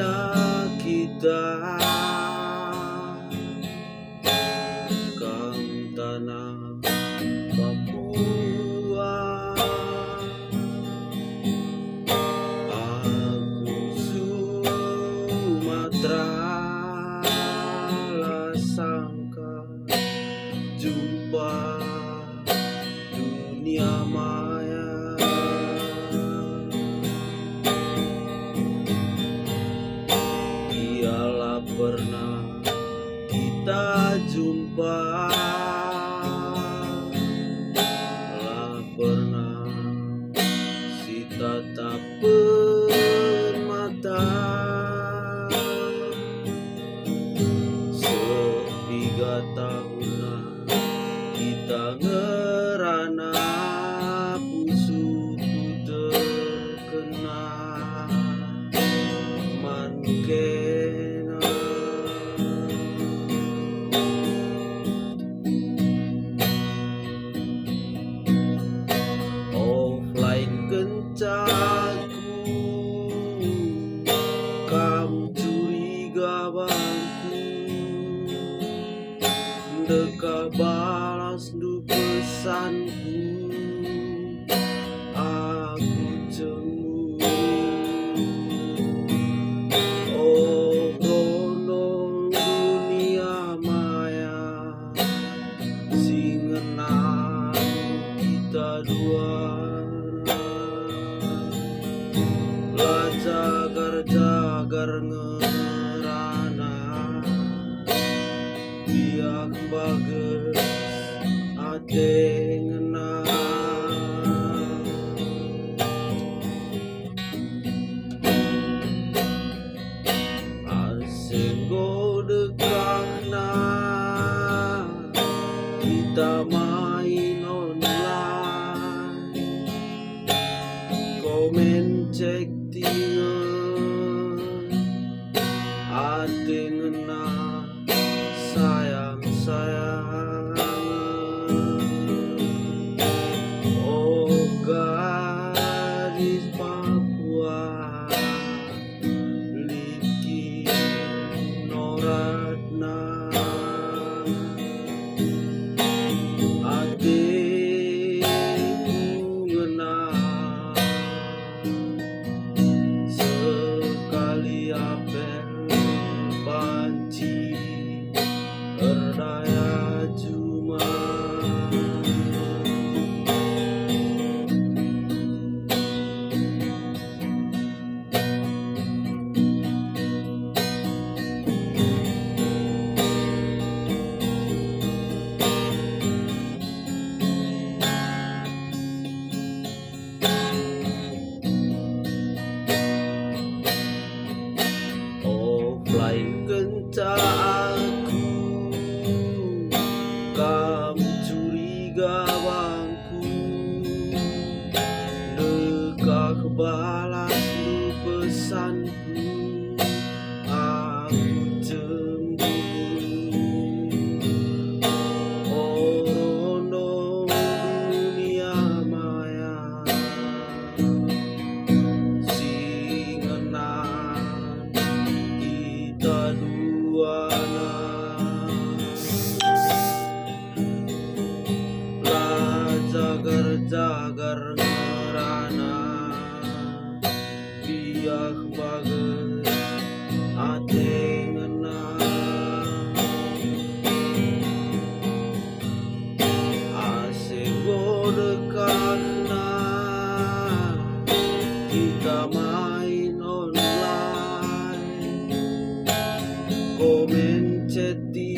budaya kita, kaum tanah Papua. Aku Sumatera, lah sangka jumpa dunia maya. Ialah pernah kita jumpa, lah pernah si tatap mata. Sepiga tahunan kita ngerana, pusuku terkena mankena. Offline kencaku, kamu curiga bangku, deka balas du pesanku, aku cemburu. Oh rono dunia maya, singenan kita dua, lah jagar-jagar ngerana, biak bagus ate ngena. Asenggo dekahna, kita main online, komen cek tingan, ate ngena sayang-sayang. Oh gadis Papua, Liki Noratna, hatiku ngena. Sekali apel banci berdaya cuma, offline kenca aku, kamu curiga bangku, dekah balas lu pesanku, aku cemburu. Oh rono dunia maya, singenan kita duana, lah jagar-jagar ngerana, biak bagus ate ngena. Asenggo dekahna, kita main online, komen chatting